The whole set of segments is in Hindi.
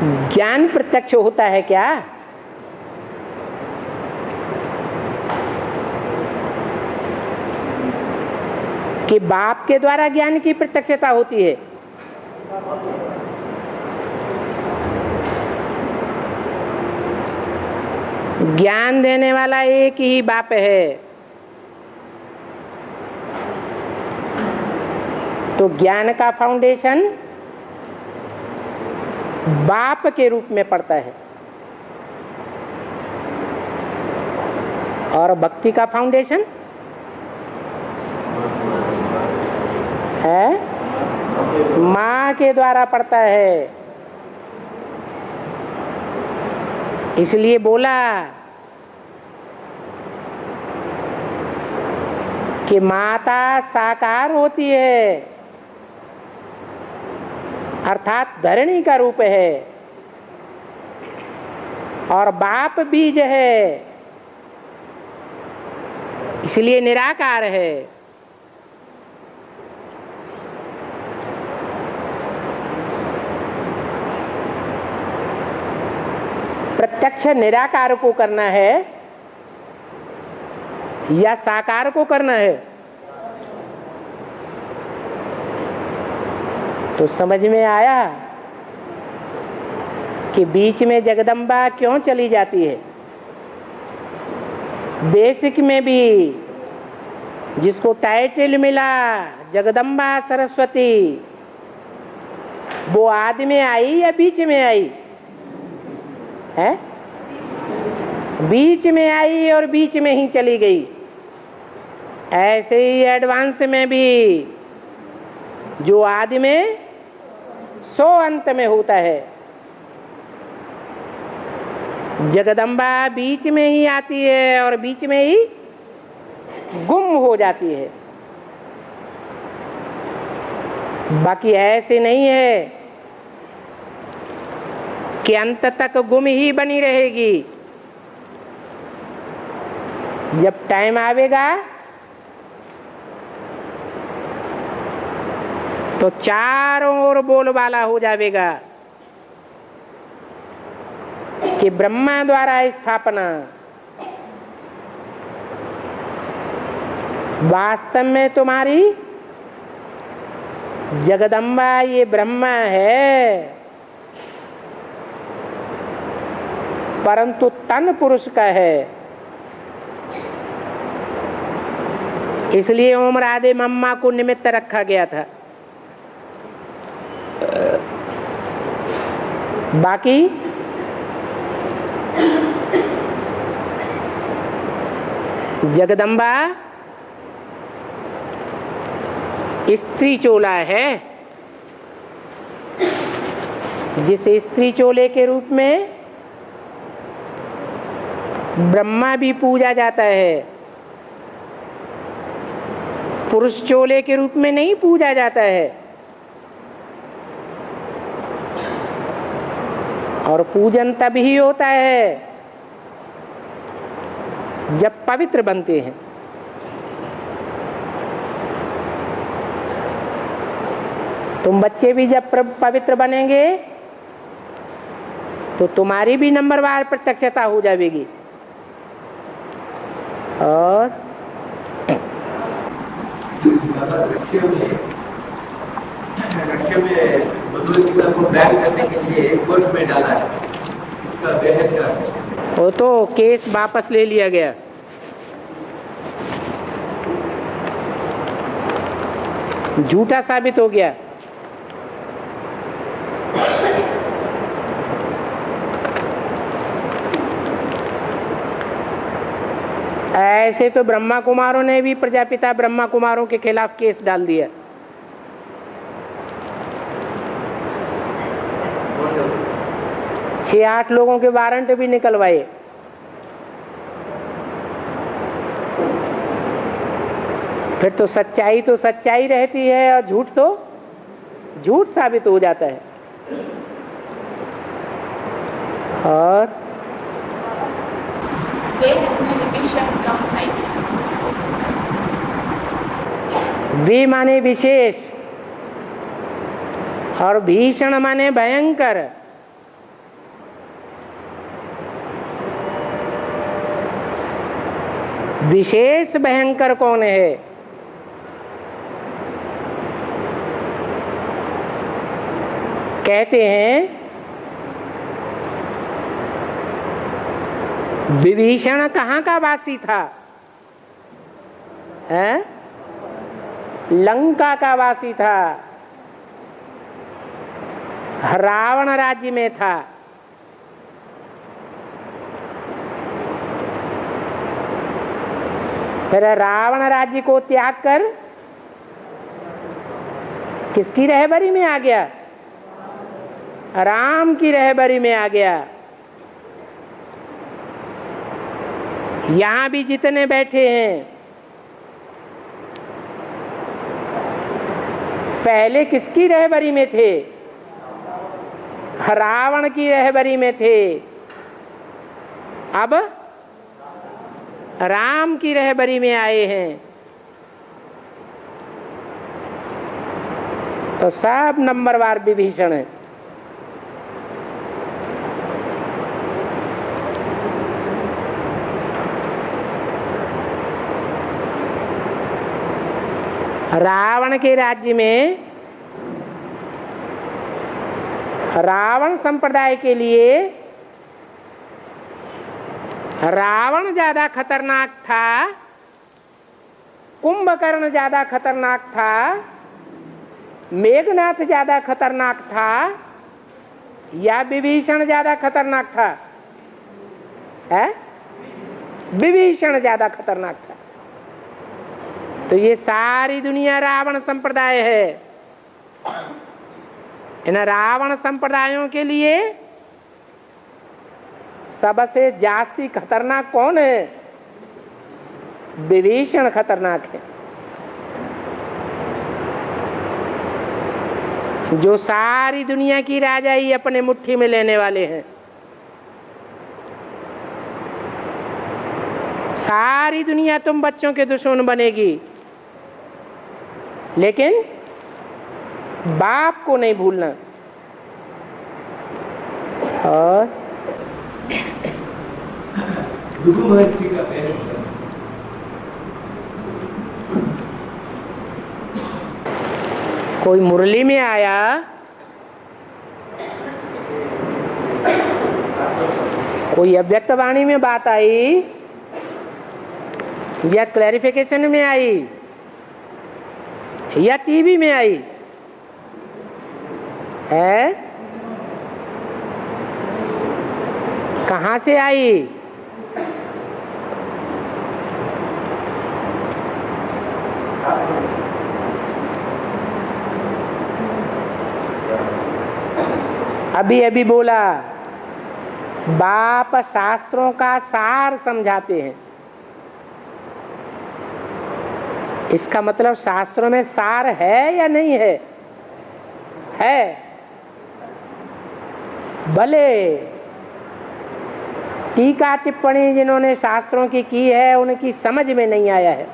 ज्ञान प्रत्यक्ष होता है क्या? कि बाप के द्वारा ज्ञान की प्रत्यक्षता होती है? ज्ञान देने वाला एक ही बाप है। तो ज्ञान का फाउंडेशन बाप के रूप में पड़ता है और भक्ति का फाउंडेशन है माँ के द्वारा पड़ता है। इसलिए बोला कि माता साकार होती है, अर्थात धरणी का रूप है, और बाप बीज है, इसलिए निराकार है। प्रत्यक्ष निराकार को करना है या साकार को करना है? तो समझ में आया कि बीच में जगदम्बा क्यों चली जाती है। बेसिक में भी जिसको टाइटल मिला जगदम्बा सरस्वती, वो आदि में आई या बीच में आई है? बीच में आई और बीच में ही चली गई। ऐसे ही एडवांस में भी जो आदि में सो अंत में होता है, जगदम्बा बीच में ही आती है और बीच में ही गुम हो जाती है। बाकी ऐसे नहीं है कि अंत तक गुम ही बनी रहेगी। जब टाइम आवेगा तो चारों ओर बोलबाला हो जाएगा कि ब्रह्मा द्वारा स्थापना। वास्तव में तुम्हारी जगदम्बा ये ब्रह्मा है, परंतु तन पुरुष का है। इसलिए ओम राधे मम्मा को निमित्त रखा गया था। बाकी जगदम्बा स्त्री चोला है, जिस स्त्री चोले के रूप में ब्रह्मा भी पूजा जाता है, पुरुष चोले के रूप में नहीं पूजा जाता है। और पूजन तब ही होता है जब पवित्र बनते हैं। तुम बच्चे भी जब पवित्र बनेंगे तो तुम्हारी भी नंबरवार प्रत्यक्षता हो जाएगी। और रशिया में भगवद गीता को बैन करने के लिए कोर्ट में डाला है, इसका बहस का वो तो केस वापस ले लिया गया। झूठा साबित हो गया। ऐसे तो ब्रह्मा कुमारों ने भी प्रजापिता ब्रह्मा कुमारों के खिलाफ केस डाल दिया। छह आठ लोगों के वारंट भी निकलवाए। फिर तो सच्चाई रहती है और झूठ तो झूठ साबित हो जाता है। और वे माने विशेष और भीषण माने भयंकर। विशेष भयंकर कौन है? कहते हैं विभीषण कहाँ का वासी था? है? लंका का वासी था, रावण राज्य में था। फिर रावण राज्य को त्याग कर किसकी रहबरी में आ गया? राम की रहबरी में आ गया। यहां भी जितने बैठे हैं पहले किसकी रहबरी में थे? रावण की रहबरी में थे। अब राम की रहबरी में आए हैं। तो सब नंबरवार विभीषण है। रावण के राज्य में रावण संप्रदाय के लिए रावण ज्यादा खतरनाक था, कुंभकर्ण ज्यादा खतरनाक था, मेघनाथ ज्यादा खतरनाक था, या विभीषण ज्यादा खतरनाक था? है? विभीषण ज्यादा खतरनाक था। तो ये सारी दुनिया रावण संप्रदाय है। इन रावण संप्रदायों के लिए सबसे जास्ती खतरनाक कौन है? विभीषण खतरनाक है, जो सारी दुनिया की राजाई अपने मुट्ठी में लेने वाले हैं। सारी दुनिया तुम बच्चों के दुश्मन बनेगी, लेकिन बाप को नहीं भूलना। और भृगु महर्षि का पेरेंट्स कोई मुरली में आया, कोई अव्यक्त वाणी में बात आई, या क्लैरिफिकेशन में आई, या टीवी में आई है? कहां से आई? अभी अभी बोला, बाप शास्त्रों का सार समझाते हैं। इसका मतलब शास्त्रों में सार है या नहीं है? है। भले टीका टिप्पणी जिन्होंने शास्त्रों की है उनकी समझ में नहीं आया है,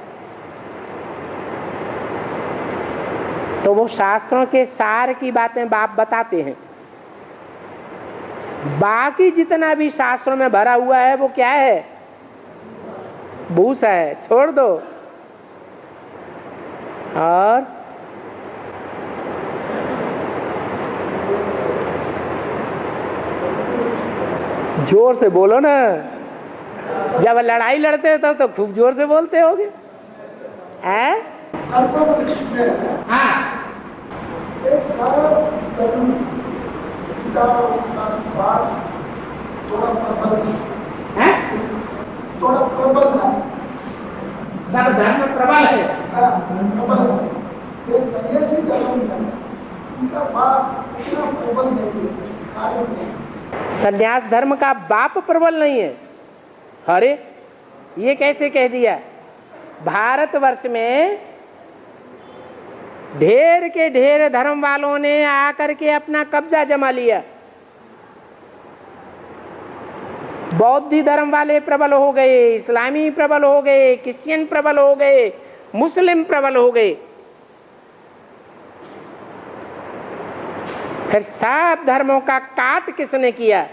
तो वो शास्त्रों के सार की बातें बाप बताते हैं। बाकी जितना भी शास्त्रों में भरा हुआ है वो क्या है? भूसा है, छोड़ दो। और जोर से बोलो ना, जब लड़ाई लड़ते हो तो खूब जोर से बोलते होगे। हाँ, थोड़ा प्रबल है, सब धर्म प्रबल है। ये सन्यासी धर्म है, उनका बाप इतना प्रबल नहीं है, कार्य नहीं। संन्यास धर्म का बाप प्रबल नहीं है? अरे ये कैसे कह दिया? भारतवर्ष में ढेर के ढेर धर्म वालों ने आकर के अपना कब्जा जमा लिया। बौद्धी धर्म वाले प्रबल हो गए, इस्लामी प्रबल हो गए, क्रिश्चियन प्रबल हो गए, मुस्लिम प्रबल हो गए। फिर सब धर्मों का काट किसने किया?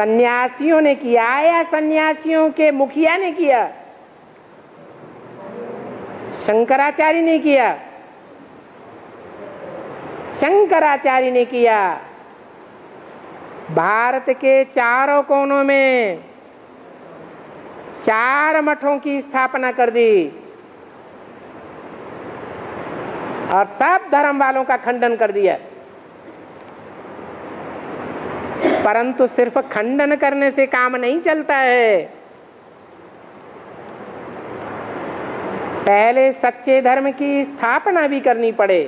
सन्यासियों ने किया या सन्यासियों के मुखिया ने किया? शंकराचार्य ने किया। शंकराचार्य ने किया। भारत के चारों कोनों में 4 मठों की स्थापना कर दी और सब धर्म वालों का खंडन कर दिया। परंतु सिर्फ खंडन करने से काम नहीं चलता है। पहले सच्चे धर्म की स्थापना भी करनी पड़े।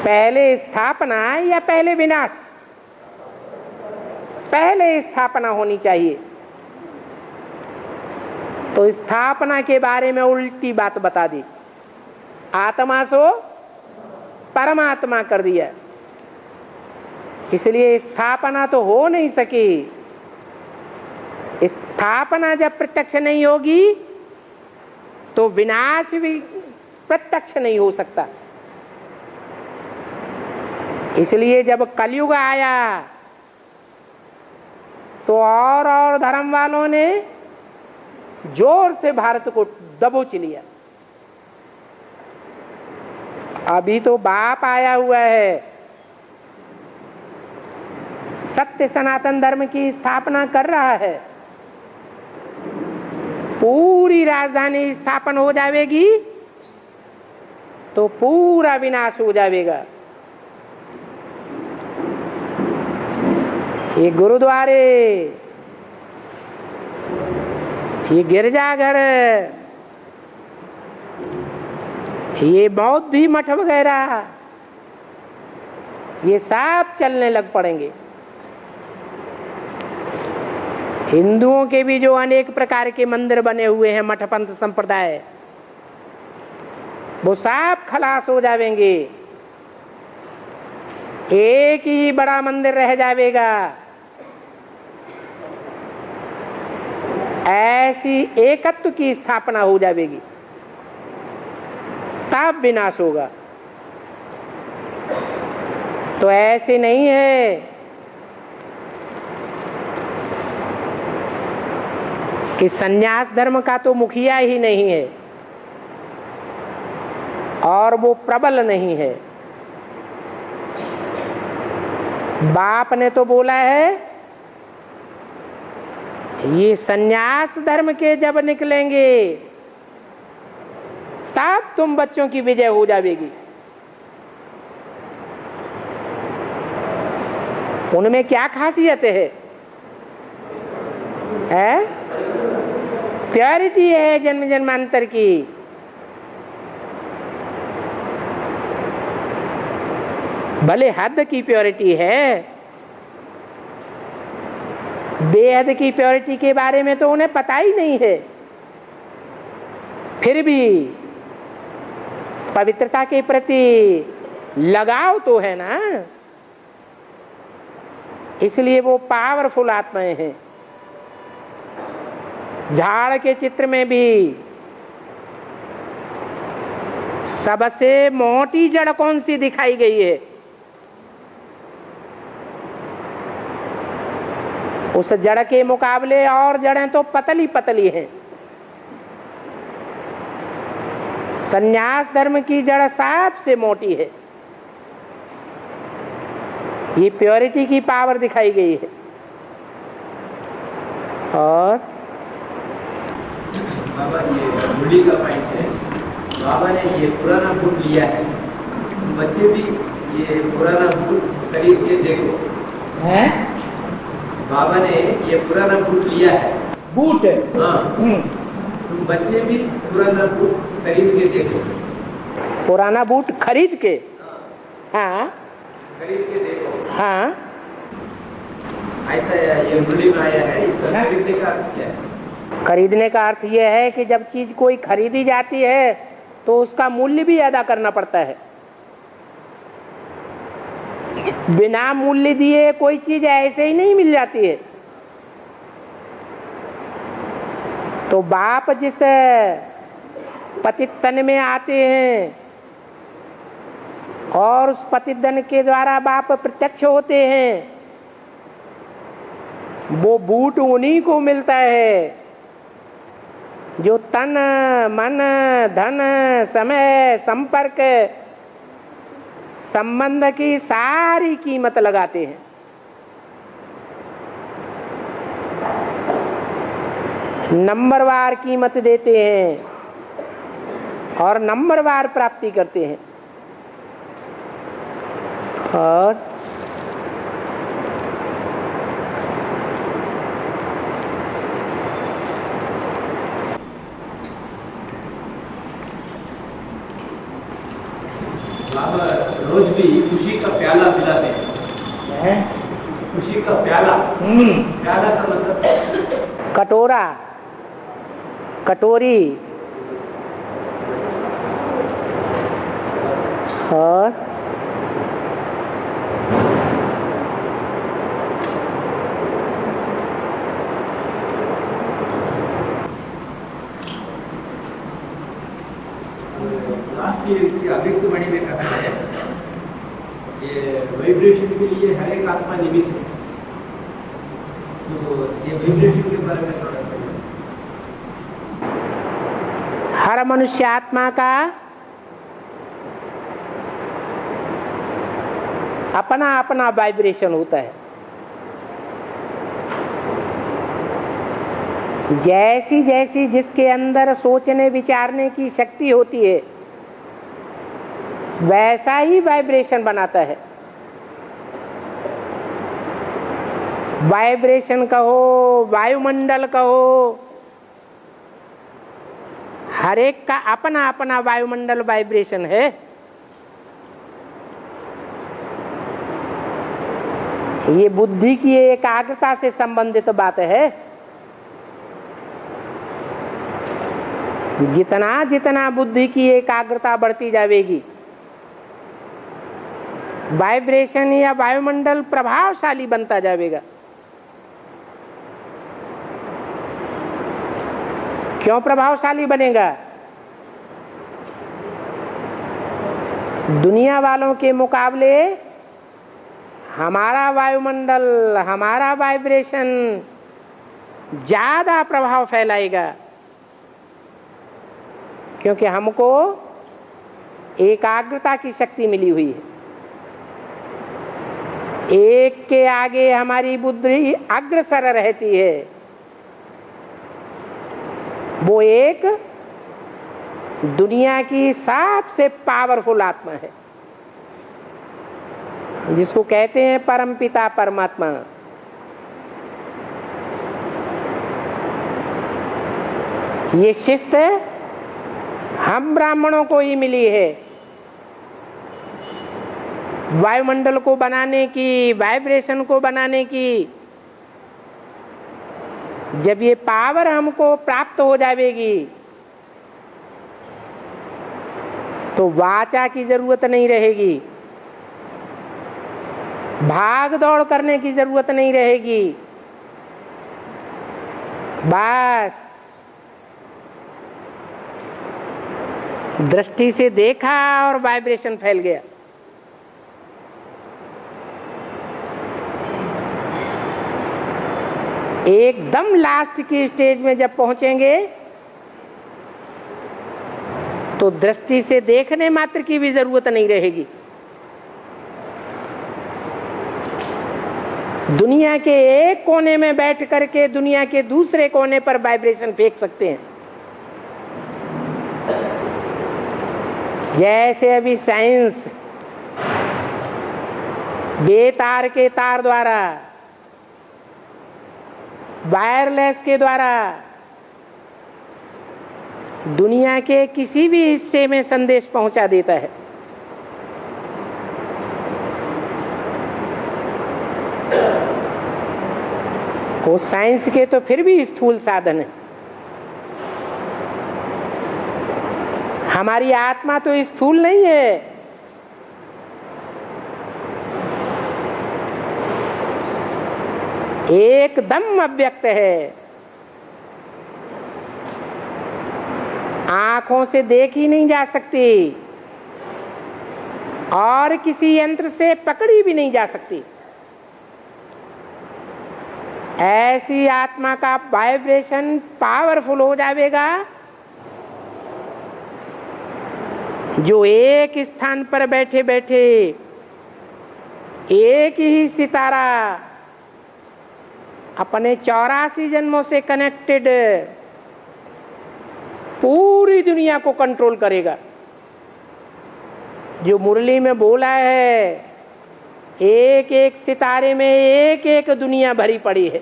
पहले स्थापना या पहले विनाश? पहले स्थापना होनी चाहिए। तो स्थापना के बारे में उल्टी बात बता दी। आत्मा सो परमात्मा कर दिया। इसलिए स्थापना तो हो नहीं सकी। स्थापना जब प्रत्यक्ष नहीं होगी तो विनाश भी प्रत्यक्ष नहीं हो सकता। इसलिए जब कलयुग आया तो और धर्म वालों ने जोर से भारत को दबोच लिया। अभी तो बाप आया हुआ है, सत्य सनातन धर्म की स्थापना कर रहा है। पूरी राजधानी स्थापन हो जाएगी तो पूरा विनाश हो जाएगा। ये गुरुद्वारे, ये गिरजाघर, ये बौद्ध मठ वगैरह, ये सब चलने लग पड़ेंगे। हिंदुओं के भी जो अनेक प्रकार के मंदिर बने हुए हैं, मठ पंथ संप्रदाय, वो सब खलास हो जाएंगे। एक ही बड़ा मंदिर रह जाएगा। ऐसी एकत्व की स्थापना हो जाएगी, तब विनाश होगा। तो ऐसे नहीं है कि सन्यास धर्म का तो मुखिया ही नहीं है और वो प्रबल नहीं है। बाप ने तो बोला है ये सन्यास धर्म के जब निकलेंगे तब तुम बच्चों की विजय हो जाएगी। उनमें क्या खासियत है? प्योरिटी है जन्म जन्मांतर की। भले हद की प्योरिटी है, बेहद की प्योरिटी के बारे में तो उन्हें पता ही नहीं है। फिर भी पवित्रता के प्रति लगाव तो है ना, इसलिए वो पावरफुल आत्माएं हैं। झाड़ के चित्र में भी सबसे मोटी जड़ कौन सी दिखाई गई है? उस जड़ के मुकाबले और जड़ें तो पतली पतली हैं। सन्यास धर्म की जड़ सबसे मोटी है। ये प्योरिटी की पावर दिखाई गई है। और बाबा ये मूली का पॉइंट है। बाबा ने ये पुराना बुक लिया है, बच्चे भी ये पुराना बुक खरीद के देखो। है बाबा ने ये पुराना बुक लिया है, बूट है। हाँ, तुम बच्चे भी पुराना बुक खरीद के देखो। पुराना बूट खरीद के? हाँ खरीद के देखो। हाँ, ऐसा ये मूली में आया है। इसका खरीदने का अर्थ क्या है? खरीदने का अर्थ यह है कि जब चीज कोई खरीदी जाती है तो उसका मूल्य भी अदा करना पड़ता है। बिना मूल्य दिए कोई चीज ऐसे ही नहीं मिल जाती है। तो बाप जिस पतित तन में आते हैं और उस प्रतिध्वनि के द्वारा बाप प्रत्यक्ष होते हैं। वो बूट उन्हीं को मिलता है जो तन मन धन समय संपर्क संबंध की सारी कीमत लगाते हैं। नंबरवार कीमत देते हैं और नंबरवार प्राप्ति करते हैं। और बाबा रोज भी खुशी का प्याला पिलाते हैं। खुशी का प्याला, प्याला का मतलब कटोरा, कटोरी। और लास्ट ईयर की अव्यक्त वाणी में कहा है ये वाइब्रेशन के लिए हर एक आत्मा निमित्त है। तो ये वाइब्रेशन के बारे में थोड़ा हर मनुष्य आत्मा का अपना अपना वाइब्रेशन होता है। जैसी जैसी जिसके अंदर सोचने विचारने की शक्ति होती है वैसा ही वाइब्रेशन बनाता है। वाइब्रेशन कहो, वायुमंडल कहो, हर एक का अपना अपना वायुमंडल वाइब्रेशन है। ये बुद्धि की एकाग्रता से संबंधित बात है। जितना जितना बुद्धि की एकाग्रता बढ़ती जाएगी वाइब्रेशन या वायुमंडल प्रभावशाली बनता जाएगा। क्यों प्रभावशाली बनेगा? दुनिया वालों के मुकाबले हमारा वायुमंडल, हमारा वाइब्रेशन ज्यादा प्रभाव फैलाएगा, क्योंकि हमको एकाग्रता की शक्ति मिली हुई है। एक के आगे हमारी बुद्धि अग्रसर रहती है। वो एक दुनिया की सबसे पावरफुल आत्मा है जिसको कहते हैं परमपिता परमात्मा। ये शिफ्ट हम ब्राह्मणों को ही मिली है। वायुमंडल को बनाने की, वाइब्रेशन को बनाने की। जब ये पावर हमको प्राप्त हो जाएगी तो वाचा की जरूरत नहीं रहेगी, भाग दौड़ करने की जरूरत नहीं रहेगी। बस दृष्टि से देखा और वाइब्रेशन फैल गया। एकदम लास्ट की स्टेज में जब पहुंचेंगे तो दृष्टि से देखने मात्र की भी जरूरत नहीं रहेगी। दुनिया के एक कोने में बैठ करके दुनिया के दूसरे कोने पर वाइब्रेशन फेंक सकते हैं। जैसे अभी साइंस बेतार के तार द्वारा, वायरलेस के द्वारा दुनिया के किसी भी हिस्से में संदेश पहुंचा देता है। वो साइंस के तो फिर भी स्थूल साधन है। हमारी आत्मा तो स्थूल नहीं है। एकदम अव्यक्त है। आंखों से देखी नहीं जा सकती। और किसी यंत्र से पकड़ी भी नहीं जा सकती। ऐसी आत्मा का वाइब्रेशन पावरफुल हो जाएगा जो एक स्थान पर बैठे बैठे एक ही सितारा अपने 84 जन्मों से कनेक्टेड पूरी दुनिया को कंट्रोल करेगा। जो मुरली में बोला है, एक एक सितारे में एक एक दुनिया भरी पड़ी है।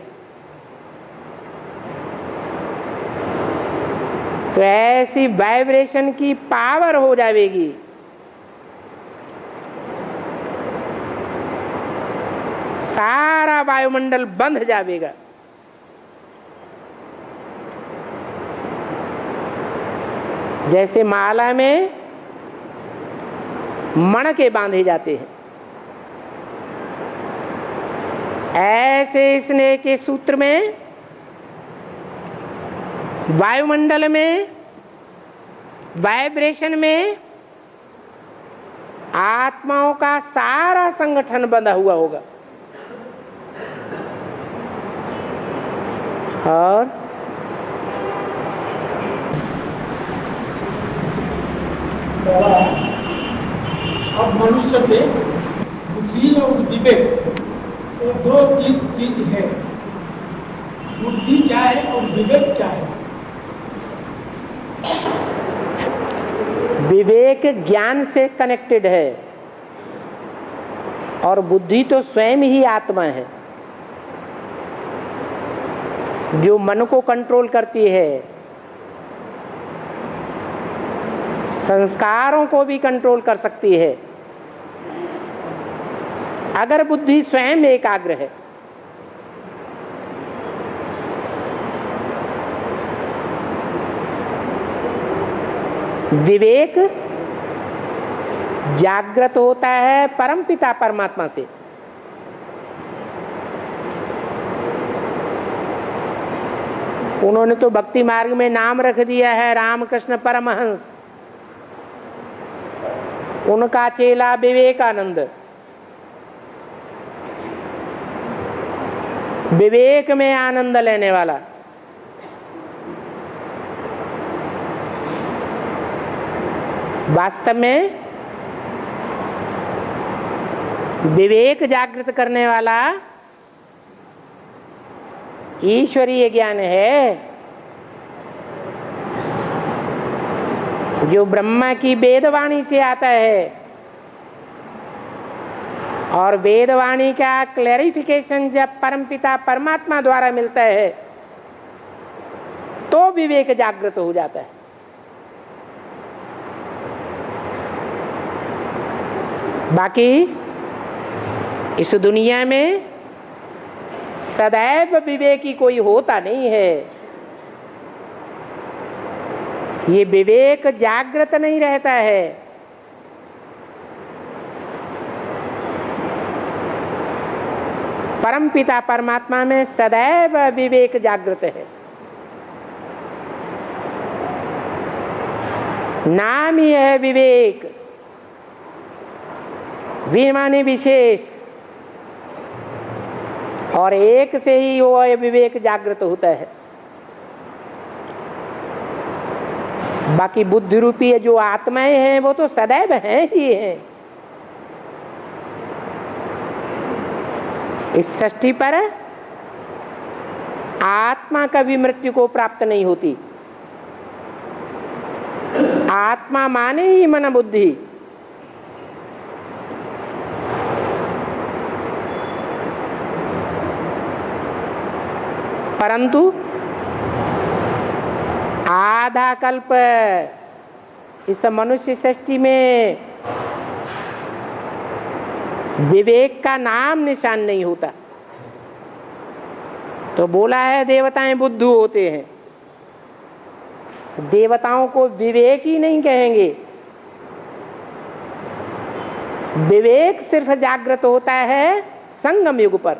तो ऐसी वाइब्रेशन की पावर हो जाएगी। सारा वायुमंडल बंध जाएगा। जैसे माला में मणके बांधे जाते हैं, ऐसे स्नेह के सूत्र में वायुमंडल में वाइब्रेशन में आत्माओं का सारा संगठन बंधा हुआ होगा। और अब मनुष्य के बुद्धि और विवेक वो दो चीज है। बुद्धि क्या है और विवेक क्या है? विवेक ज्ञान से कनेक्टेड है और बुद्धि तो स्वयं ही आत्मा है जो मन को कंट्रोल करती है, संस्कारों को भी कंट्रोल कर सकती है अगर बुद्धि स्वयं एकाग्र है। विवेक जागृत होता है परमपिता परमात्मा से। उन्होंने तो भक्ति मार्ग में नाम रख दिया है रामकृष्ण परमहंस। उनका चेला विवेकानंद। विवेक में आनंद लेने वाला। वास्तव में विवेक जागृत करने वाला ईश्वरीय ज्ञान है जो ब्रह्मा की वेदवाणी से आता है और वेदवाणी का क्लैरिफिकेशन जब परमपिता परमात्मा द्वारा मिलता है तो विवेक जागृत हो जाता है। बाकी इस दुनिया में सदैव विवेकी कोई होता नहीं है। ये विवेक जागृत नहीं रहता है। परमपिता परमात्मा में सदैव विवेक जागृत है। नाम ही है विवेक। वी माने विशेष और एक से ही वो विवेक जागृत होता है। बाकी बुद्धि रूपी जो आत्माएं हैं वो तो सदैव हैं ही हैं। इस सृष्टि पर आत्मा कभी मृत्यु को प्राप्त नहीं होती। आत्मा माने ही मन बुद्धि। परंतु आधा कल्प इस मनुष्य सृष्टि में विवेक का नाम निशान नहीं होता। तो बोला है देवताएं बुद्धू होते हैं। देवताओं को विवेक ही नहीं कहेंगे। विवेक सिर्फ जागृत होता है संगम युग पर।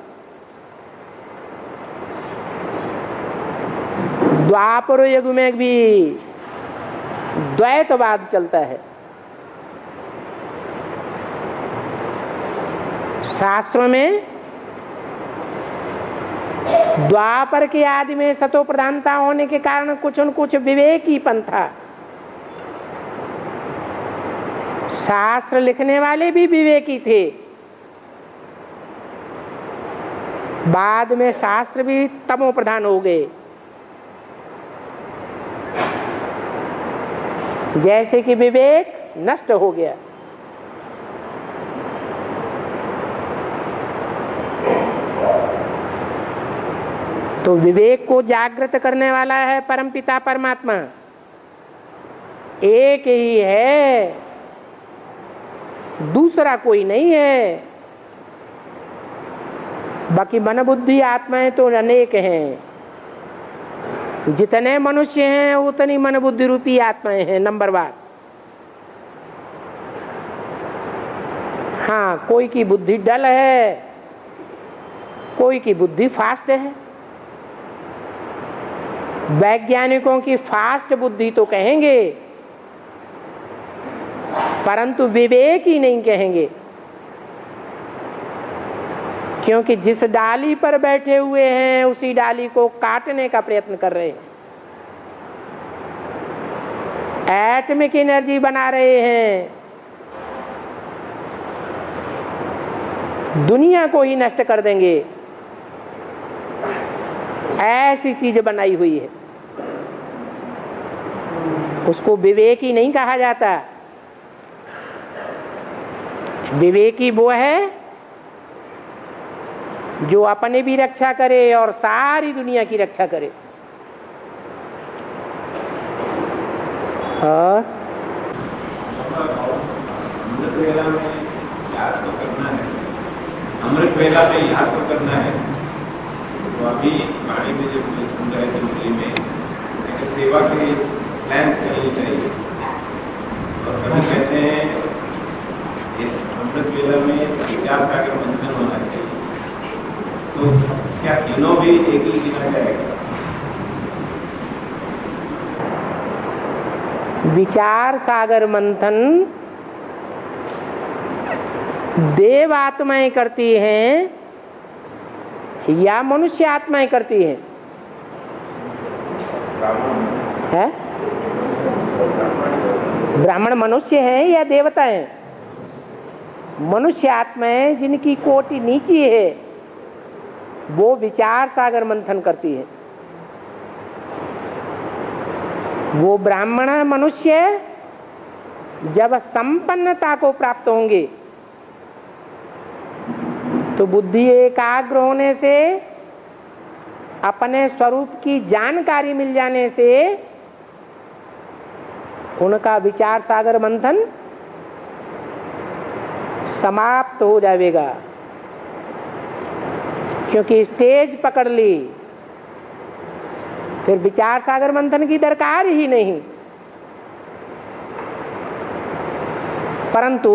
द्वापर युग में भी द्वैतवाद चलता है। शास्त्रों में द्वापर के आदि में सतो प्रधानता होने के कारण कुछ न कुछ विवेकीपन था। शास्त्र लिखने वाले भी विवेकी थे। बाद में शास्त्र भी तमो प्रधान हो गए। जैसे कि विवेक नष्ट हो गया। तो विवेक को जागृत करने वाला है परमपिता परमात्मा, एक ही है, दूसरा कोई नहीं है। बाकी मन बुद्धि आत्माएं तो अनेक हैं। जितने मनुष्य हैं उतनी मन बुद्धि रूपी आत्माएं हैं, नंबर बात। हाँ, कोई की बुद्धि डल है, कोई की बुद्धि फास्ट है। वैज्ञानिकों की फास्ट बुद्धि तो कहेंगे, परंतु विवेक ही नहीं कहेंगे, क्योंकि जिस डाली पर बैठे हुए हैं उसी डाली को काटने का प्रयत्न कर रहे हैं, एटमिक एनर्जी बना रहे हैं, दुनिया को ही नष्ट कर देंगे, ऐसी चीज बनाई हुई है। उसको विवेकी नहीं कहा जाता। विवेकी वो है जो अपने भी रक्षा करे और सारी दुनिया की रक्षा करे। अमृत वेला में याद तो करना है, अमृत वेला में याद तो करना है। तो अभी गाड़ी में जब सुन रहे थे दिल्ली में सेवा के प्लान्स चलनी चाहिए, और कभी कहते हैं इस अमृत वेला में विचार सागर मंथन होना चाहिए। तो क्या तीनों भी एक ही गिना जाएगा? विचार सागर मंथन देव आत्माएं करती हैं या मनुष्य आत्माएं करती हैं? है? ब्राह्मण मनुष्य हैं या देवता हैं? मनुष्य आत्माएं जिनकी कोटि नीची है वो विचार सागर मंथन करती है। वो ब्राह्मण मनुष्य जब संपन्नता को प्राप्त होंगे तो बुद्धि एकाग्र होने से, अपने स्वरूप की जानकारी मिल जाने से उनका विचार सागर मंथन समाप्त हो जाएगा, क्योंकि स्टेज पकड़ ली, फिर विचार सागर मंथन की दरकार ही नहीं। परंतु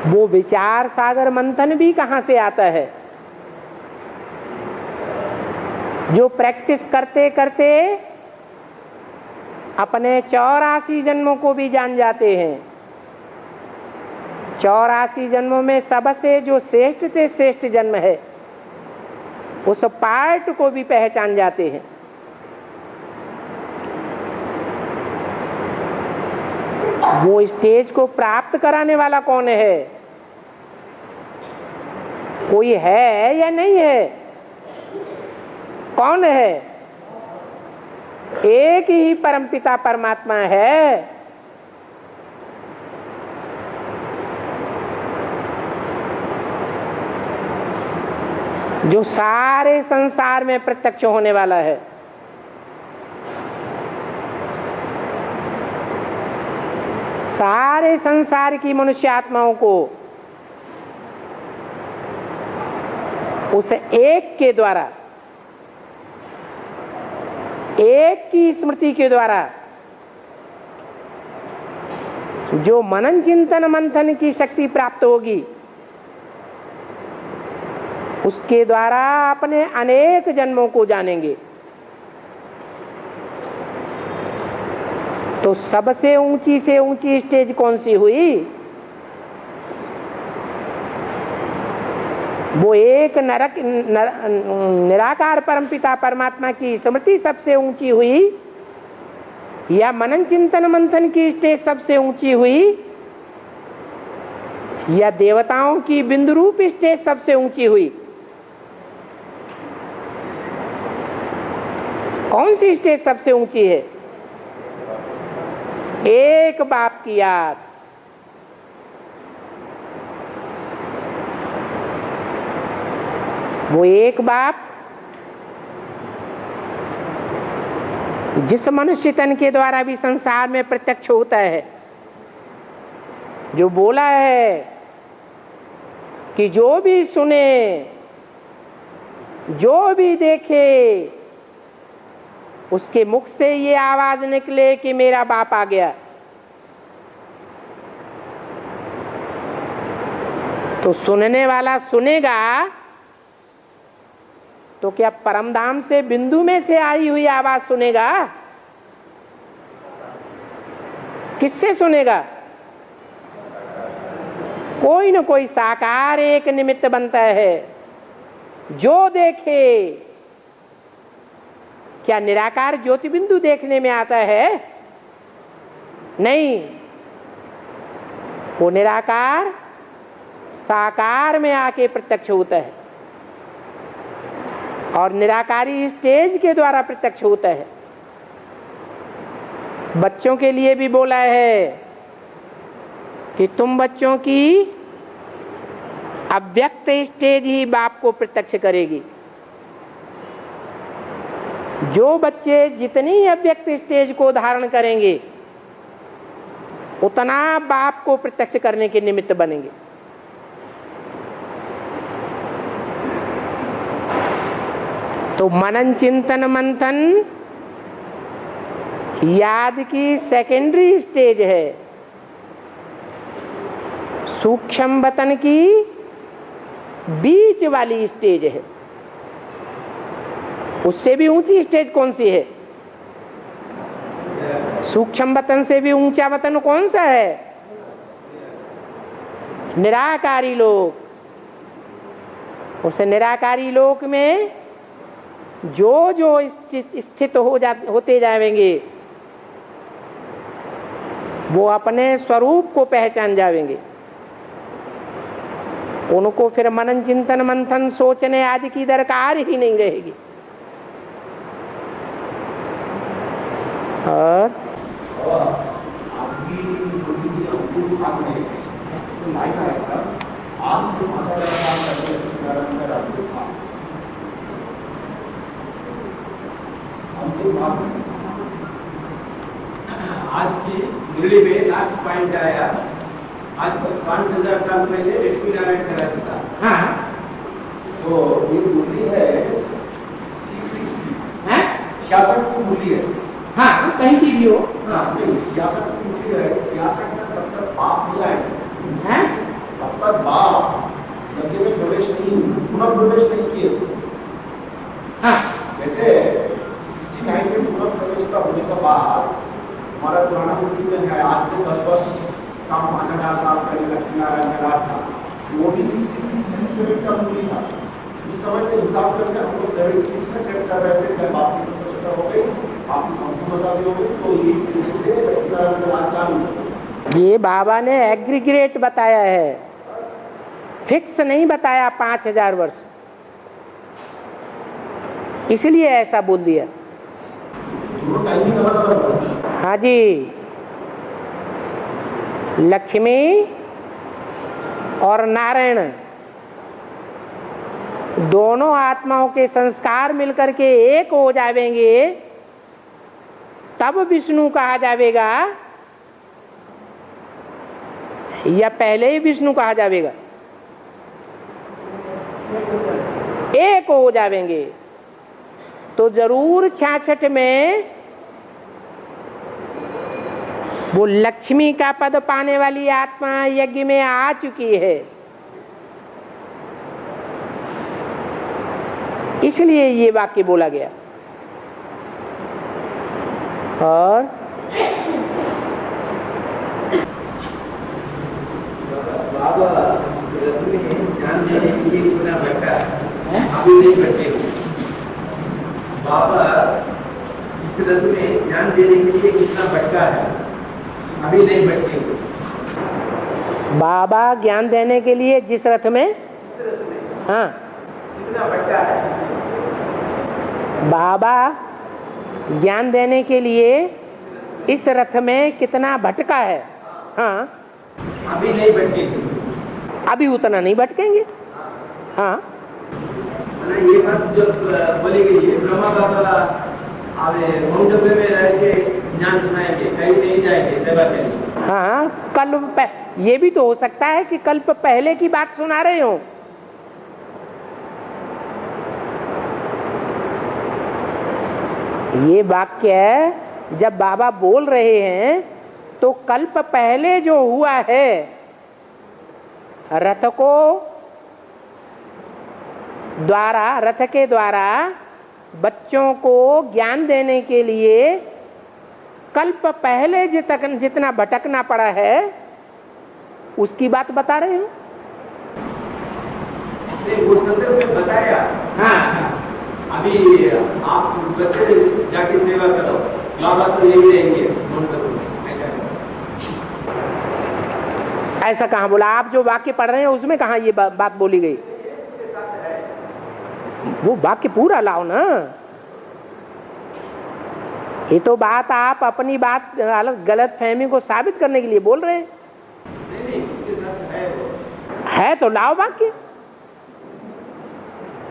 वो विचार सागर मंथन भी कहां से आता है? जो प्रैक्टिस करते करते अपने 84 जन्मों को भी जान जाते हैं। 84 जन्मों में सबसे जो श्रेष्ठ से श्रेष्ठ जन्म है उस पार्ट को भी पहचान जाते हैं। वो स्टेज को प्राप्त कराने वाला कौन है? कोई है या नहीं है? कौन है? एक ही परमपिता परमात्मा है। जो सारे संसार में प्रत्यक्ष होने वाला है। सारे संसार की मनुष्य आत्माओं को उस एक के द्वारा, एक की स्मृति के द्वारा जो मनन चिंतन मंथन की शक्ति प्राप्त होगी, उसके द्वारा अपने अनेक जन्मों को जानेंगे। तो सबसे ऊंची से ऊंची स्टेज कौन सी हुई? वो एक निराकार परमपिता परमात्मा की स्मृति सबसे ऊंची हुई, या मनन चिंतन मंथन की स्टेज सबसे ऊंची हुई, या देवताओं की बिंदु रूप स्टेज सबसे ऊंची हुई? कौन सी स्टेज सबसे ऊंची है? एक बाप की याद। वो एक बाप जिस मनुष्य तन के द्वारा भी संसार में प्रत्यक्ष होता है, जो बोला है कि जो भी सुने, जो भी देखे, उसके मुख से ये आवाज निकले कि मेरा बाप आ गया। तो सुनने वाला सुनेगा तो क्या परमधाम से बिंदु में से आई हुई आवाज सुनेगा? किससे सुनेगा? कोई न कोई साकार एक निमित्त बनता है जो देखे। क्या निराकार ज्योति बिंदु देखने में आता है? नहीं, वो निराकार साकार में आके प्रत्यक्ष होता है और निराकारी स्टेज के द्वारा प्रत्यक्ष होता है। बच्चों के लिए भी बोला है कि तुम बच्चों की अव्यक्त स्टेज ही बाप को प्रत्यक्ष करेगी। जो बच्चे जितनी अव्यक्त स्टेज को धारण करेंगे उतना बाप को प्रत्यक्ष करने के निमित्त बनेंगे। तो मनन चिंतन मंथन याद की सेकेंडरी स्टेज है, सूक्ष्म वतन की बीच वाली स्टेज है। उससे भी ऊंची स्टेज कौन सी है? सूक्ष्म वतन से भी ऊंचा वतन कौन सा है? निराकारी लोक। उस निराकारी लोक में जो जो स्थित होते जाएंगे वो अपने स्वरूप को पहचान जाएंगे। उनको फिर मनन चिंतन मंथन सोचने आदि की दरकार ही नहीं रहेगी। और आज से 5000 साल पहले नरक में राज्य था। अंतिम भाग आज की मुरली में लास्ट पॉइंट आया, आज 5000 साल पहले लक्ष्मी नारायण का राज्य था। हाँ, तो ये मुरली है 66 की, 66 की मुरली है। हाँ, कहीं की भी हो। हाँ, नहीं 66 की मुरली है। 66 में तब तक पाप नहीं आए, तब तक बाप यज्ञ में प्रवेश नहीं, पुनः प्रवेश नहीं किए। हाँ, वैसे 69 में पुनः प्रवेश का होने के बाद हमारा पुराना मुरली में है आज से 10 वर्ष कम 5000 साल पहले लक्ष्मी नारायण का राज था। वो भी 66-67 का मुरली था। उस समय से हिसाब करके हम लोग 76 में सेट कर रहे थे। जब आपकी प्रतिष्ठा हो गई, आपकी संपूर्णता भी हो गई, तो ये मुरली से लक्ष्मी नारायण का राज चालू हो। ये बाबा ने एग्रीगेट बताया है, फिक्स नहीं बताया 5000 वर्ष, इसलिए ऐसा बोल दिया। दोनों टाइमिंग अलग अलग होगा। हाँ जी, लक्ष्मी और नारायण दोनों आत्माओं के संस्कार मिलकर के एक हो जाएंगे, तब विष्णु कहा जाएगा या पहले ही विष्णु कहा जाएगा? एक हो जाएंगे तो जरूर 66 में वो लक्ष्मी का पद पाने वाली आत्मा यज्ञ में आ चुकी है। इसलिए ये वाक्य बोला गया। और बाबा ध्यान देने के लिए पूरा नहीं भटके। बाबा इस रथ में ज्ञान देने के लिए कितना भटका है, अभी नहीं भटके। बाबा ज्ञान देने के लिए जिस रथ में, हाँ, कितना भटका है। बाबा ज्ञान देने के लिए इस रथ में कितना भटका है। हाँ, अभी नहीं भटके, अभी उतना नहीं भटकेंगे। हाँ, ये बात जब बोली गई है, ब्रह्मा बाबा आवे माउंट आबू में रह के ज्ञान सुनाएंगे, कहीं नहीं जाएंगे सेवा के लिए। हाँ, कल्प ये भी तो हो सकता है कि कल्प पहले की बात सुना रहे हो। ये वाक्य जब बाबा बोल रहे हैं तो कल्प पहले जो हुआ है, रथ को द्वारा, रथ के द्वारा बच्चों को ज्ञान देने के लिए कल्प पहले जितना भटकना पड़ा है उसकी बात बता रहे हो। वो संदर्भ में बताया। हाँ, अभी आप बच्चे जाके सेवा करो, बाबा तो यही रहेंगे। ऐसा कहाँ बोला? आप जो वाक्य पढ़ रहे हैं उसमें कहाँ ये बात बोली गई? वो वाक्य पूरा लाओ ना। ये तो बात आप अपनी बात गलत फहमी को साबित करने के लिए बोल रहे हैं। नहीं, उसके साथ है वो। है तो लाओ वाक्य,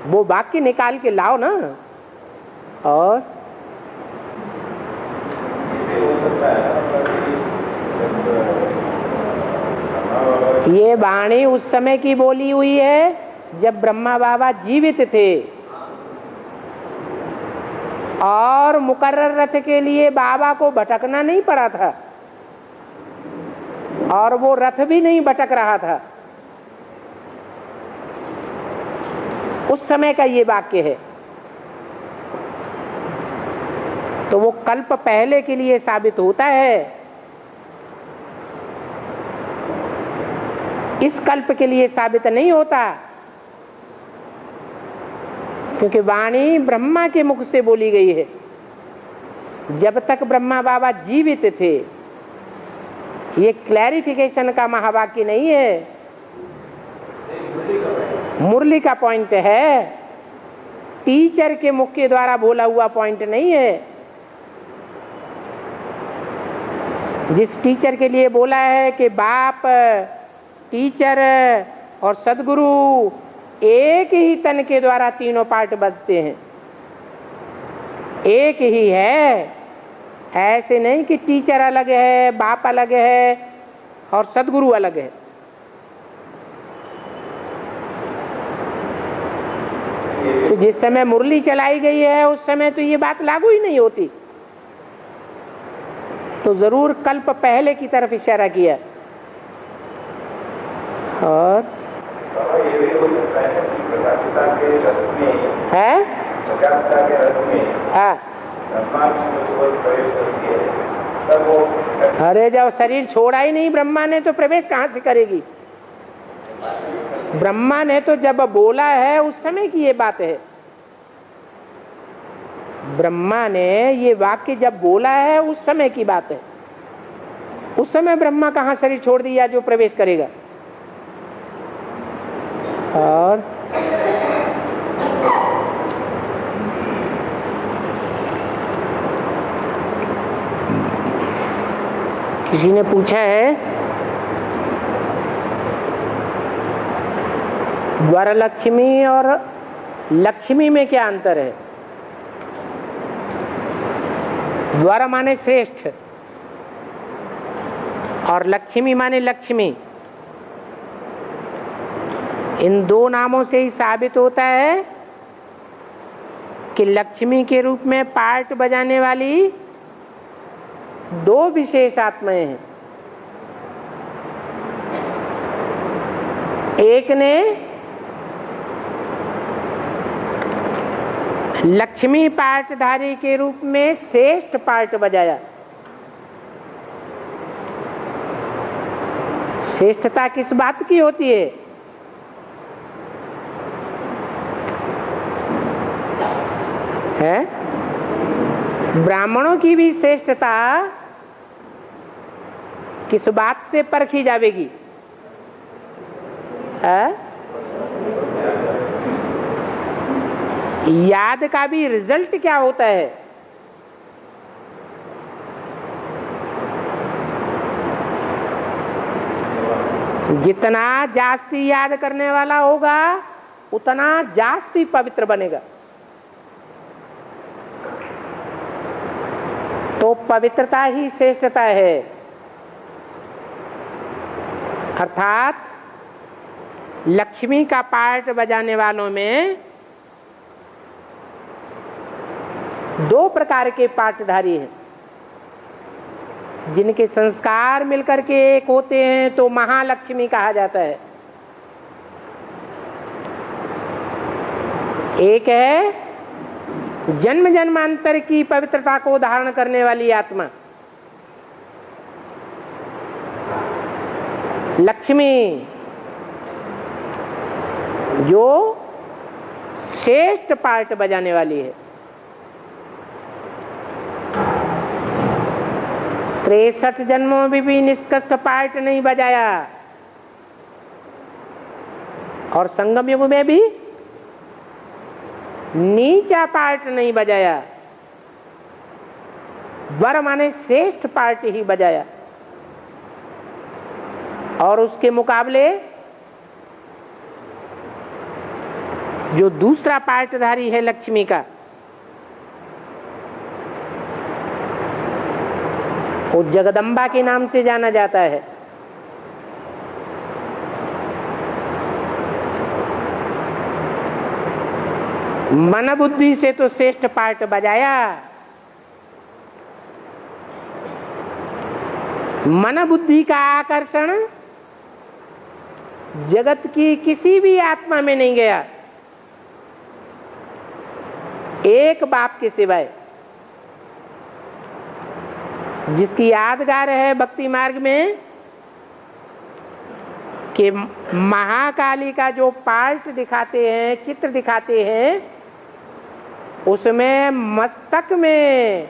वो वाक्य निकाल के लाओ ना। और ये वाणी उस समय की बोली हुई है जब ब्रह्मा बाबा जीवित थे और मुकर्रर रथ के लिए बाबा को भटकना नहीं पड़ा था और वो रथ भी नहीं भटक रहा था। उस समय का ये वाक्य है। तो वो कल्प पहले के लिए साबित होता है, इस कल्प के लिए साबित नहीं होता, क्योंकि वाणी ब्रह्मा के मुख से बोली गई है। जब तक ब्रह्मा बाबा जीवित थे, ये क्लैरिफिकेशन का महावाक्य नहीं है, मुरली का पॉइंट है, टीचर के मुख के द्वारा बोला हुआ पॉइंट नहीं है। जिस टीचर के लिए बोला है कि बाप, टीचर और सदगुरु एक ही तन के द्वारा तीनों पार्ट बजते हैं, एक ही है। ऐसे नहीं कि टीचर अलग है, बाप अलग है और सदगुरु अलग है। तो जिस समय मुरली चलाई गई है उस समय तो ये बात लागू ही नहीं होती। तो जरूर कल्प पहले की तरफ इशारा किया। और है अरे जब शरीर छोड़ा ही नहीं ब्रह्मा ने तो प्रवेश कहाँ से करेगी? ब्रह्मा ने तो जब बोला है उस समय की ये बात है। ब्रह्मा ने ये वाक्य जब बोला है उस समय की बात है। उस समय ब्रह्मा कहाँ शरीर छोड़ दिया जो प्रवेश करेगा? और किसी ने पूछा है वरलक्ष्मी और लक्ष्मी में क्या अंतर है? वर माने श्रेष्ठ और लक्ष्मी माने लक्ष्मी। इन दो नामों से ही साबित होता है कि लक्ष्मी के रूप में पार्ट बजाने वाली दो विशेष आत्माएं हैं। एक ने लक्ष्मी पार्टधारी के रूप में श्रेष्ठ पार्ट बजाया। श्रेष्ठता किस बात की होती है? है। ब्राह्मणों की भी श्रेष्ठता किस बात से परखी जाएगी? याद का भी रिजल्ट क्या होता है? जितना जास्ती याद करने वाला होगा उतना जास्ती पवित्र बनेगा। तो पवित्रता ही श्रेष्ठता है। अर्थात लक्ष्मी का पार्ट बजाने वालों में दो प्रकार के पार्टधारी हैं। जिनके संस्कार मिलकर के एक होते हैं तो महालक्ष्मी कहा जाता है। एक है जन्म जन्मांतर की पवित्रता को धारण करने वाली आत्मा लक्ष्मी, जो श्रेष्ठ पार्ट बजाने वाली है। 63 जन्मों में भी निष्कृष्ट पार्ट नहीं बजाया और संगम युग में भी नीचा पार्ट नहीं बजाया, वर माने श्रेष्ठ पार्ट ही बजाया। और उसके मुकाबले जो दूसरा पार्टधारी है लक्ष्मी का, वो जगदम्बा के नाम से जाना जाता है। मन बुद्धि से तो श्रेष्ठ पार्ट बजाया, मन बुद्धि का आकर्षण जगत की किसी भी आत्मा में नहीं गया, एक बाप के सिवाय। जिसकी यादगार है भक्ति मार्ग में कि महाकाली का जो पार्ट दिखाते हैं, चित्र दिखाते हैं, उसमें मस्तक में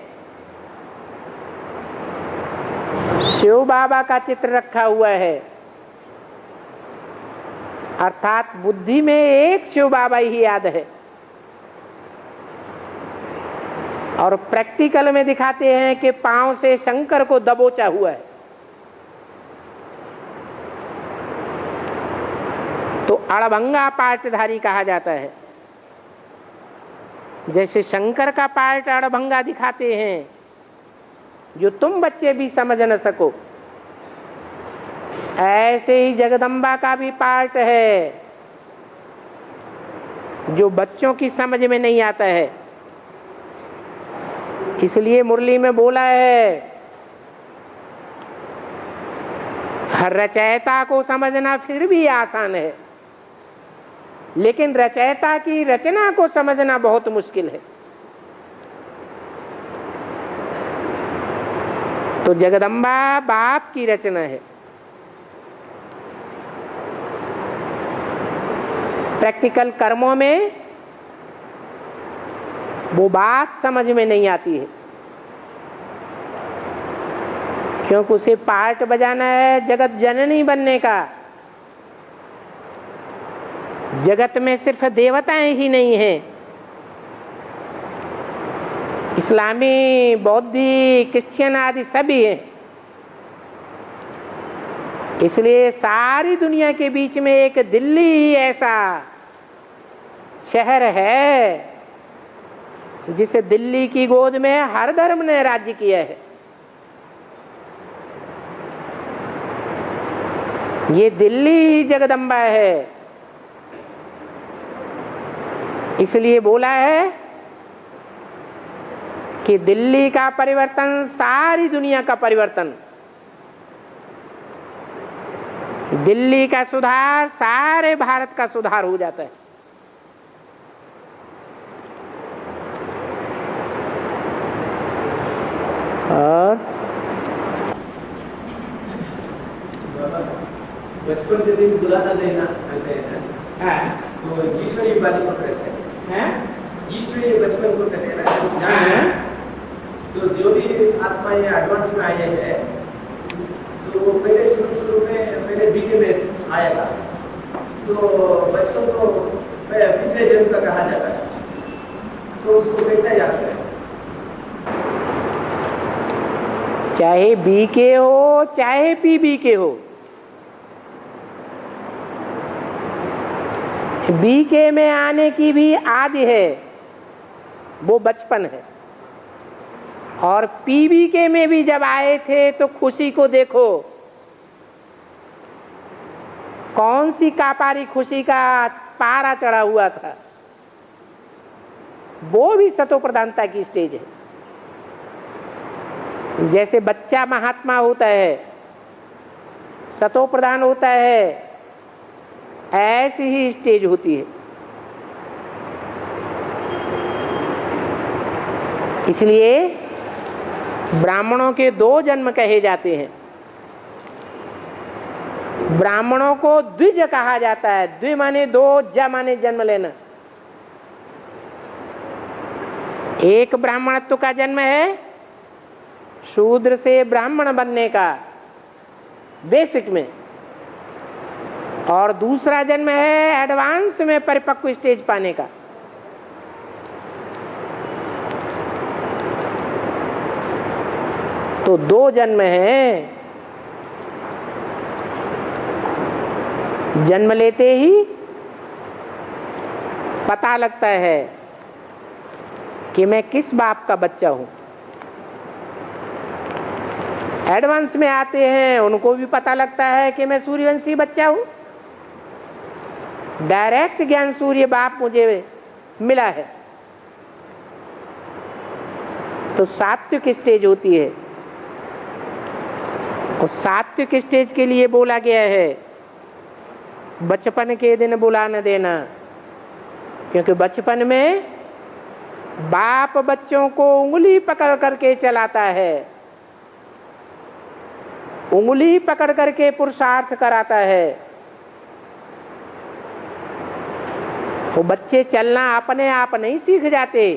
शिव बाबा का चित्र रखा हुआ है। अर्थात बुद्धि में एक शिव बाबा ही याद है। और प्रैक्टिकल में दिखाते हैं कि पांव से शंकर को दबोचा हुआ है। तो अड़भंगा पार्टधारी कहा जाता है। जैसे शंकर का पार्ट अड़भंगा दिखाते हैं जो तुम बच्चे भी समझ न सको, ऐसे ही जगदम्बा का भी पार्ट है जो बच्चों की समझ में नहीं आता है। इसलिए मुरली में बोला है, हर रचयिता को समझना फिर भी आसान है, लेकिन रचयिता की रचना को समझना बहुत मुश्किल है। तो जगदम्बा बाप की रचना है। प्रैक्टिकल कर्मों में वो बात समझ में नहीं आती है, क्योंकि उसे पार्ट बजाना है जगत जननी बनने का। जगत में सिर्फ देवताएं ही नहीं हैं, इस्लामी, बौद्धी, क्रिश्चियन आदि सभी हैं। इसलिए सारी दुनिया के बीच में एक दिल्ली ही ऐसा शहर है जिसे दिल्ली की गोद में हर धर्म ने राज्य किया है। ये दिल्ली ही जगदम्बा है। इसलिए बोला है कि दिल्ली का परिवर्तन सारी दुनिया का परिवर्तन, दिल्ली का सुधार सारे भारत का सुधार हो जाता है। और बचपन के दिन बुलाना देना कहते हैं, तो ईश्वरीय बात को कहते हैं। ईश्वरीय बचपन को कहते हैं। जाए तो जो भी आत्मा ये एडवांस में आई है तो वो पहले शुरू में पहले बीके में आएगा, तो बचपन को पिछले जन्म का कहा जाता है, तो उसको कैसा याद करें? चाहे बी के हो चाहे पीबी के हो, बी के में आने की भी आदि है, वो बचपन है। और पीबी के में भी जब आए थे तो खुशी को देखो, कौन सी कापारी खुशी का पारा चढ़ा हुआ था, वो भी सतो प्रधानता की स्टेज है। जैसे बच्चा महात्मा होता है, सतो प्रधान होता है, ऐसी ही स्टेज होती है। इसलिए ब्राह्मणों के 2 जन्म कहे जाते हैं। ब्राह्मणों को द्विज कहा जाता है। द्वि माने 2, ज माने जन्म लेना। एक ब्राह्मणत्व का जन्म है, शूद्र से ब्राह्मण बनने का बेसिक में, और दूसरा जन्म है एडवांस में परिपक्व स्टेज पाने का। तो 2 जन्म हैं। जन्म लेते ही पता लगता है कि मैं किस बाप का बच्चा हूं। एडवांस में आते हैं, उनको भी पता लगता है कि मैं सूर्यवंशी बच्चा हूं। डायरेक्ट ज्ञान सूर्य बाप मुझे मिला है। तो सात्विक स्टेज होती है, और सात्विक स्टेज के लिए बोला गया है बचपन के दिन बुला न देना, क्योंकि बचपन में बाप बच्चों को उंगली पकड़ करके चलाता है, उंगली पकड़ करके पुरुषार्थ कराता है। वो बच्चे चलना अपने आप नहीं सीख जाते,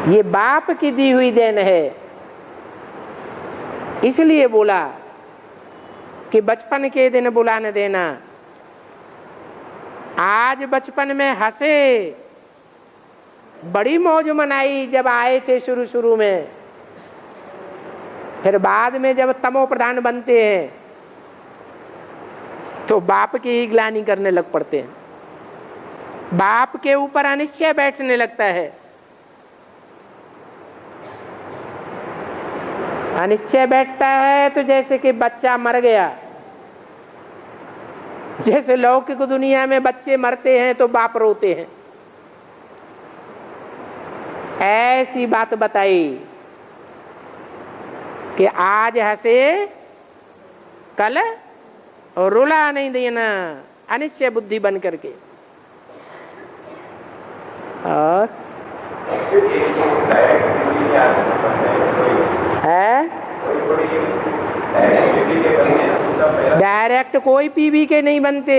ये बाप की दी हुई देन है। इसलिए बोला कि बचपन के दिन बुला न देना। आज बचपन में हंसे, बड़ी मौज मनाई जब आए थे शुरू में, फिर बाद में जब तमो प्रधान बनते हैं तो बाप की ही ग्लानि करने लग पड़ते हैं। बाप के ऊपर अनिश्चय बैठने लगता है। अनिश्चय बैठता है तो जैसे कि बच्चा मर गया। जैसे लौकिक दुनिया में बच्चे मरते हैं तो बाप रोते हैं, ऐसी बात बताई कि आज हंसे कल रुला नहीं देना, अनिश्चय बुद्धि बन करके। और है डायरेक्ट कोई पीवी के नहीं बनते।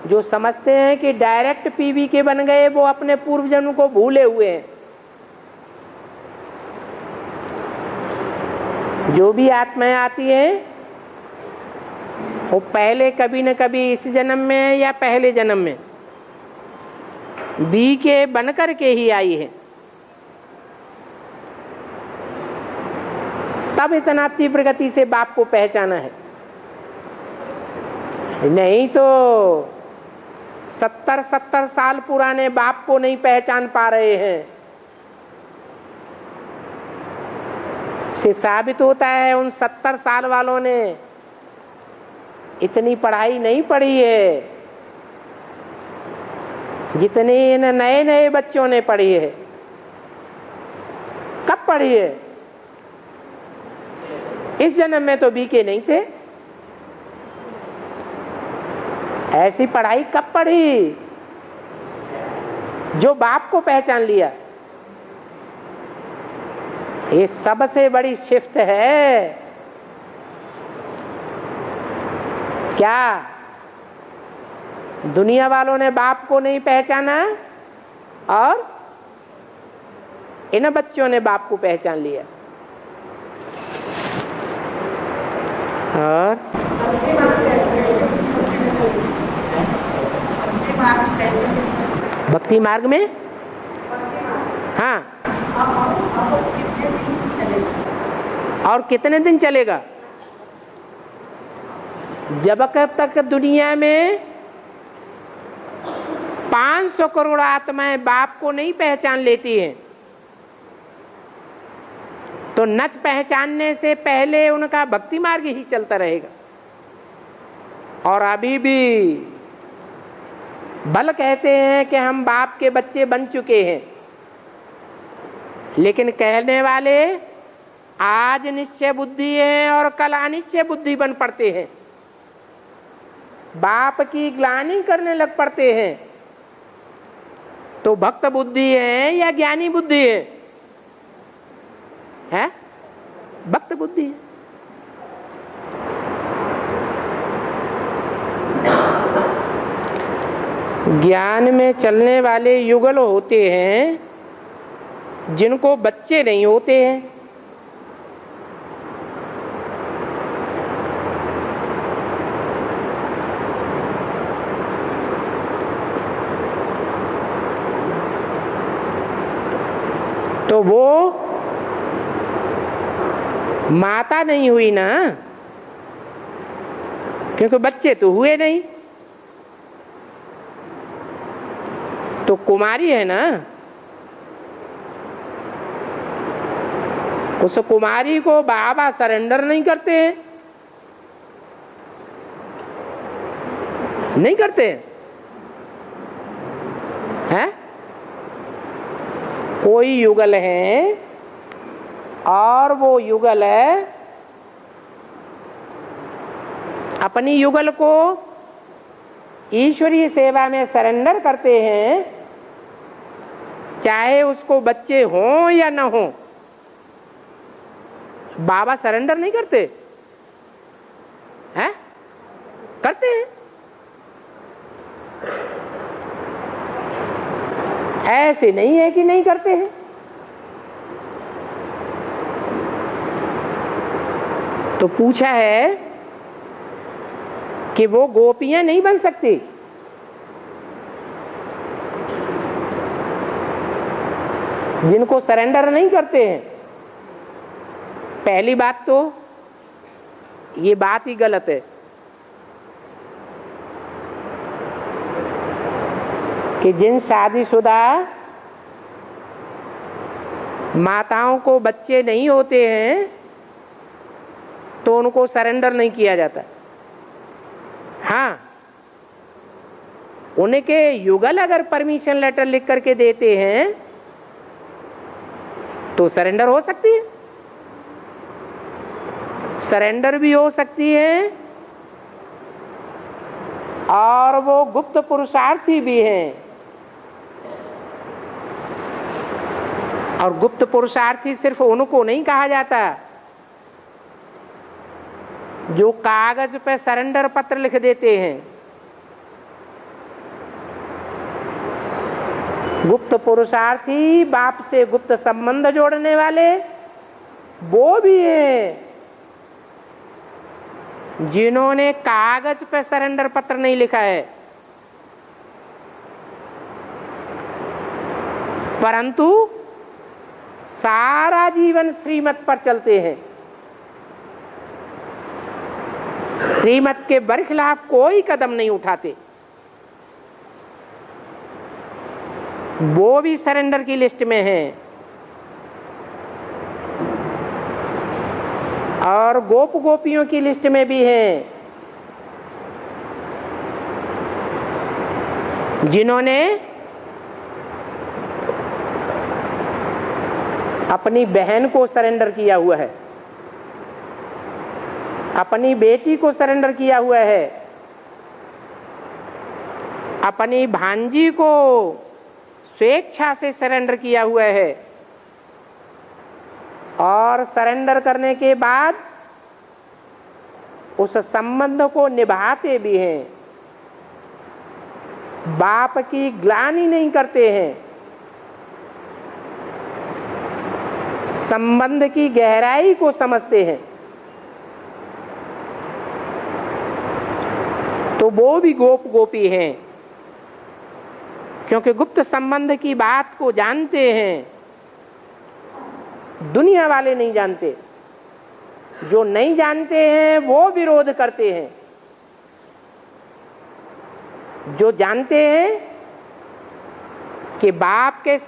जो समझते हैं कि डायरेक्ट पीवी के बन गए वो अपने पूर्व जन्म को भूले हुए हैं। जो भी आत्माएं आती हैं वो पहले कभी न कभी इस जन्म में या पहले जन्म में बी के बन करके ही आई है। तब इतना तीव्र गति से बाप को पहचाना है, नहीं तो 70 साल पुराने बाप को नहीं पहचान पा रहे हैं। से साबित होता है उन 70 साल वालों ने इतनी पढ़ाई नहीं पढ़ी है जितने इन नए बच्चों ने पढ़ी है। कब पढ़ी है? इस जन्म में तो बीके नहीं थे। ऐसी पढ़ाई कब पढ़ी? जो बाप को पहचान लिया। ये सबसे बड़ी शिफ्ट है। क्या दुनिया वालों ने बाप को नहीं पहचाना और इन बच्चों ने बाप को पहचान लिया। और भक्ति मार्ग में हाँ, और कितने दिन चलेगा? जब तक दुनिया में 500 करोड़ आत्माएं बाप को नहीं पहचान लेती हैं, तो न पहचानने से पहले उनका भक्ति मार्ग ही चलता रहेगा। और अभी भी भले कहते हैं कि हम बाप के बच्चे बन चुके हैं, लेकिन कहने वाले आज निश्चय बुद्धि है और कल अनिश्चय बुद्धि बन पड़ते हैं, बाप की ग्लानि करने लग पड़ते हैं। तो भक्त बुद्धि है या ज्ञानी बुद्धि है? भक्त बुद्धि है। ज्ञान में चलने वाले युगल होते हैं जिनको बच्चे नहीं होते हैं। तो वो माता नहीं हुई ना, क्योंकि बच्चे तो हुए नहीं, तो कुमारी है ना। उस कुमारी को बाबा सरेंडर नहीं करते हैं, नहीं करते हैं। कोई युगल है और वो युगल है अपनी युगल को ईश्वरीय सेवा में सरेंडर करते हैं, चाहे उसको बच्चे हों या न हों। बाबा सरेंडर नहीं करते हैं? करते हैं। ऐसे नहीं है कि नहीं करते हैं। तो पूछा है कि वो गोपियां नहीं बन सकती? जिनको सरेंडर नहीं करते हैं। पहली बात तो ये बात ही गलत है कि जिन शादीशुदा माताओं को बच्चे नहीं होते हैं तो उनको सरेंडर नहीं किया जाता। हाँ, उनके युगल अगर परमिशन लेटर लिख करके देते हैं तो सरेंडर हो सकती है। सरेंडर भी हो सकती है और वो गुप्त पुरुषार्थी भी हैं। और गुप्त पुरुषार्थी सिर्फ उनको नहीं कहा जाता जो कागज पे सरेंडर पत्र लिख देते हैं। गुप्त पुरुषार्थी बाप से गुप्त संबंध जोड़ने वाले वो भी हैं जिन्होंने कागज पे सरेंडर पत्र नहीं लिखा है, परंतु सारा जीवन श्रीमत पर चलते हैं। श्रीमत के बरखिलाफ कोई कदम नहीं उठाते। वो भी सरेंडर की लिस्ट में हैं। और गोप गोपियों की लिस्ट में भी हैं जिन्होंने अपनी बहन को सरेंडर किया हुआ है, अपनी बेटी को सरेंडर किया हुआ है, अपनी भांजी को स्वेच्छा से सरेंडर किया हुआ है। और सरेंडर करने के बाद उस संबंध को निभाते भी हैं। बाप की ग्लानि नहीं करते हैं, संबंध की गहराई को समझते हैं, तो वो भी गोप गोपी हैं, क्योंकि गुप्त संबंध की बात को जानते हैं, दुनिया वाले नहीं जानते। जो नहीं जानते हैं वो विरोध करते हैं, जो जानते हैं कि बाप के साथ